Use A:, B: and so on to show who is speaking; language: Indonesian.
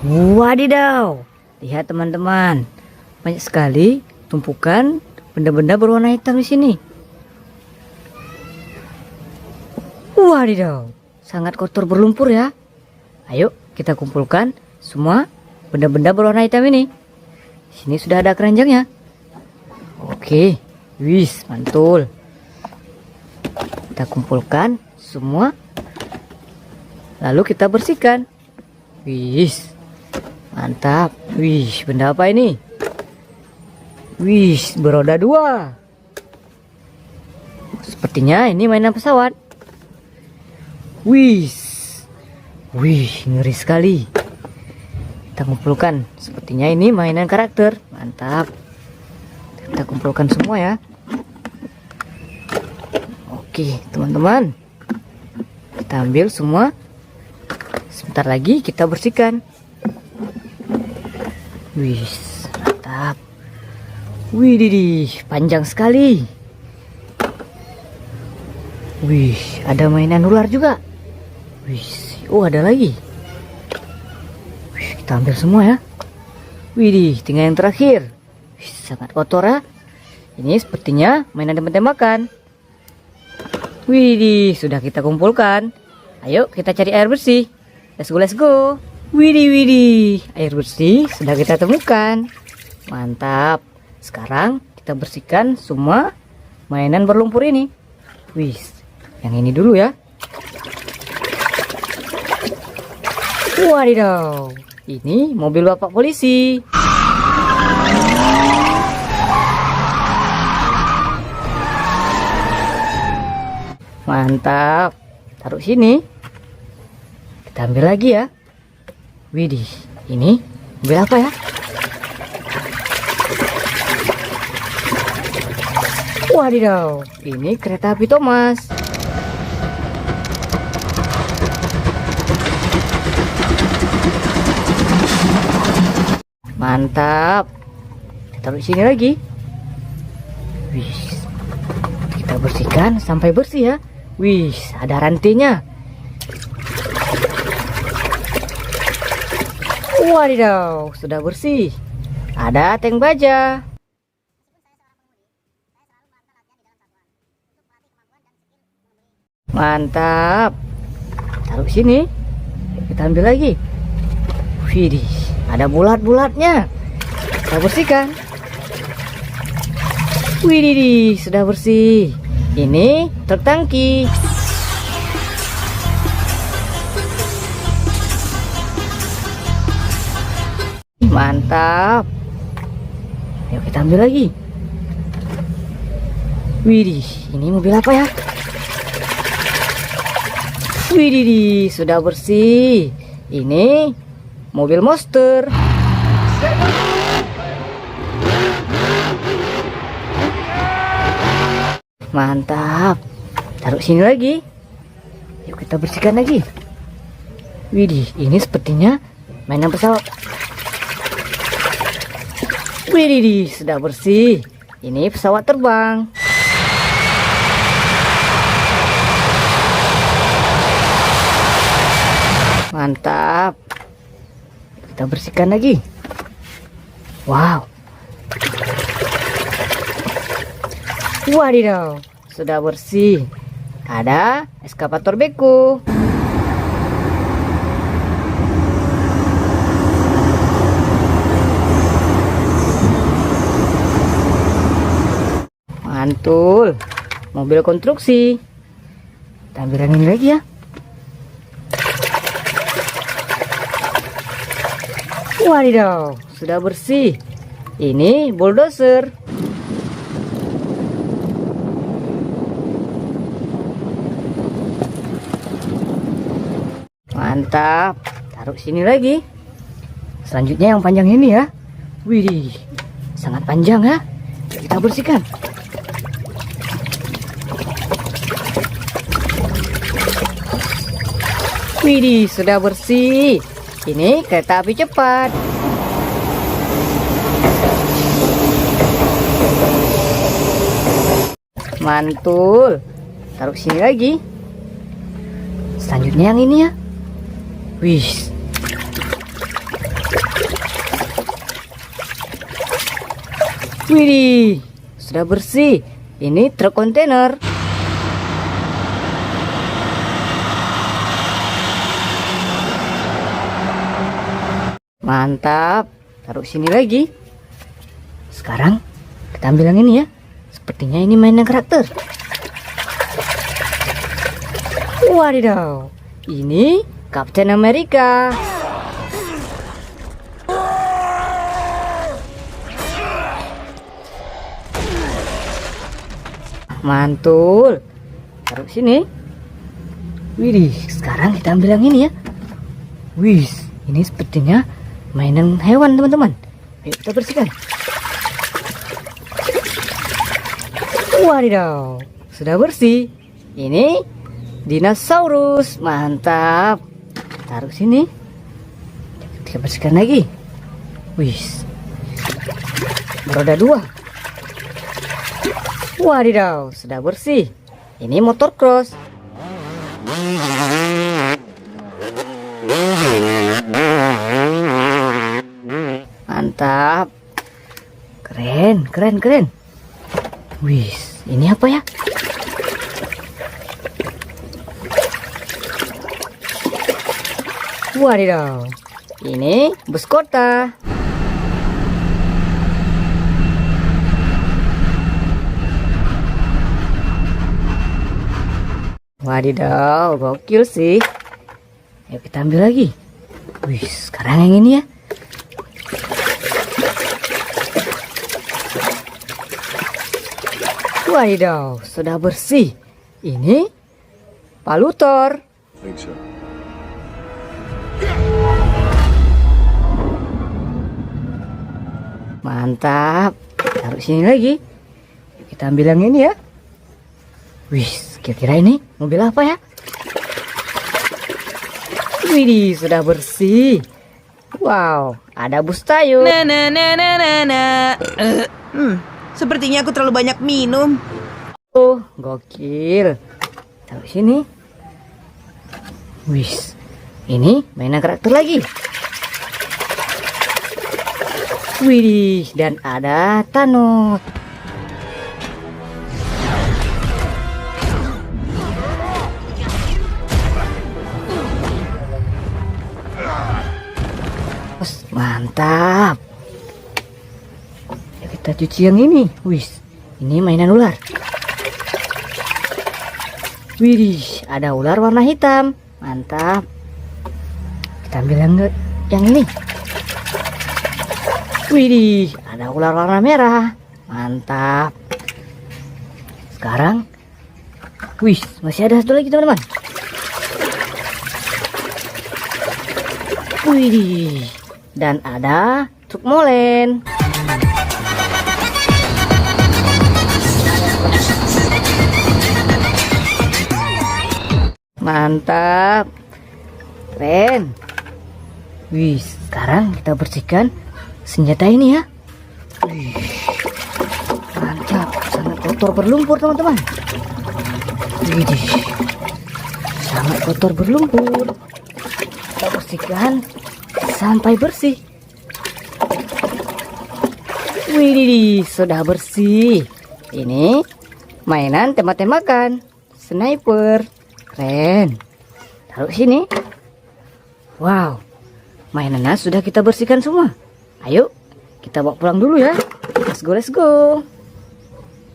A: Wadidaw, lihat teman-teman, banyak sekali tumpukan benda-benda berwarna hitam di sini. Wadidaw, sangat kotor berlumpur ya. Ayo kita kumpulkan semua benda-benda berwarna hitam ini. Di sini sudah ada keranjangnya. Oke, wis mantul. Kita kumpulkan semua, lalu kita bersihkan. Wis. Mantap. Wih, benda apa ini? Wih, beroda 2. Sepertinya ini mainan pesawat. Wih. Wih, ngeri sekali. Kita kumpulkan. Sepertinya ini mainan karakter. Mantap. Kita kumpulkan semua ya. Oke, teman-teman. Kita ambil semua. Sebentar lagi kita bersihkan. Wih, mantap. Wih, panjang sekali. Wih, ada mainan ular juga. Wih, oh ada lagi. Wih, kita ambil semua ya. Wih, tinggal yang terakhir. Wih, sangat kotor ya. Ini sepertinya mainan tembak-tembakan. Wih, sudah kita kumpulkan. Ayo kita cari air bersih. Let's go, let's go. Widih, air bersih sudah kita temukan. Mantap. Sekarang kita bersihkan semua mainan berlumpur ini. Wih, yang ini dulu ya. Wadidaw, ini mobil bapak polisi. Mantap. Taruh sini. Kita ambil lagi ya. Widih, ini mobil apa ya? Wadidaw, ini kereta api Thomas. Mantap. Kita taruh sini lagi. Wih, kita bersihkan sampai bersih ya. Wih, ada rantainya. Wadidaw, sudah bersih. Ada tank baja. Mantap. Taruh sini. Kita ambil lagi. Widih, ada bulat-bulatnya. Kita bersihkan. Widih, sudah bersih. Ini truk tangki. Mantap. Yuk kita ambil lagi. Widih, ini mobil apa ya? Widih, sudah bersih. Ini mobil monster. Mantap. Taruh sini lagi. Yuk kita bersihkan lagi. Widih, ini sepertinya mainan pesawat. Widih, sudah bersih. Ini pesawat terbang. Mantap. Kita bersihkan lagi. Wow. Wadidaw, sudah bersih. Ada eskavator beko. Mantul. Mobil konstruksi. Kita ambil yang ini lagi ya. Wadidaw, sudah bersih. Ini bulldozer. Mantap. Taruh sini lagi. Selanjutnya yang panjang ini ya. Widih, sangat panjang ya. Kita bersihkan. Widih, sudah bersih. Ini kereta api cepat. Mantul. Taruh sini lagi. Selanjutnya yang ini ya. Wih, Widih, sudah bersih. Ini truk kontainer. Mantap. Taruh sini lagi. Sekarang kita ambil yang ini ya. Sepertinya ini mainan karakter. Wadidaw, ini Captain America. Mantul. Taruh sini. Widih, sekarang kita ambil yang ini ya. Wih, ini sepertinya mainan hewan teman-teman. Ayo kita bersihkan. Wadidaw, sudah bersih. Ini dinosaurus, mantap. Taruh sini. Kita bersihkan lagi. Wih, beroda 2. Wadidaw, sudah bersih. Ini motor cross. Mantap. Keren, keren, keren. Wih, ini apa ya? Wadidaw, ini bus kota. Wadidaw, gokil sih. Ayo kita ambil lagi. Wih, sekarang yang ini ya. Wadidaw, sudah bersih. Ini palutor. Mantap. Taruh sini lagi. Kita ambil yang ini ya. Wih, kira-kira ini mobil apa ya? Widih, sudah bersih. Wow, ada bus tayo.
B: Sepertinya aku terlalu banyak minum.
A: Oh, gokil. Taruh sini. Wih, ini mainan karakter lagi. Widih, dan ada Thanos. Mantap. Ya, kita cuci yang ini. Wih, ini mainan ular. Widih, ada ular warna hitam. Mantap. Kita ambil yang ini. Widih, ada ular warna merah. Mantap. Sekarang, wih, masih ada satu lagi teman-teman. Widih. Dan ada truk molen. Mantap. Keren. Wih, sekarang kita bersihkan senjata ini ya. Wih, mantap. Sangat kotor berlumpur teman-teman. Wih, sangat kotor berlumpur. Kita bersihkan sampai bersih. Widih, sudah bersih. Ini mainan tembak-tembakan, sniper. Keren. Taruh sini. Wow, mainannya sudah kita bersihkan semua. Ayo, kita bawa pulang dulu ya. Let's go, let's go.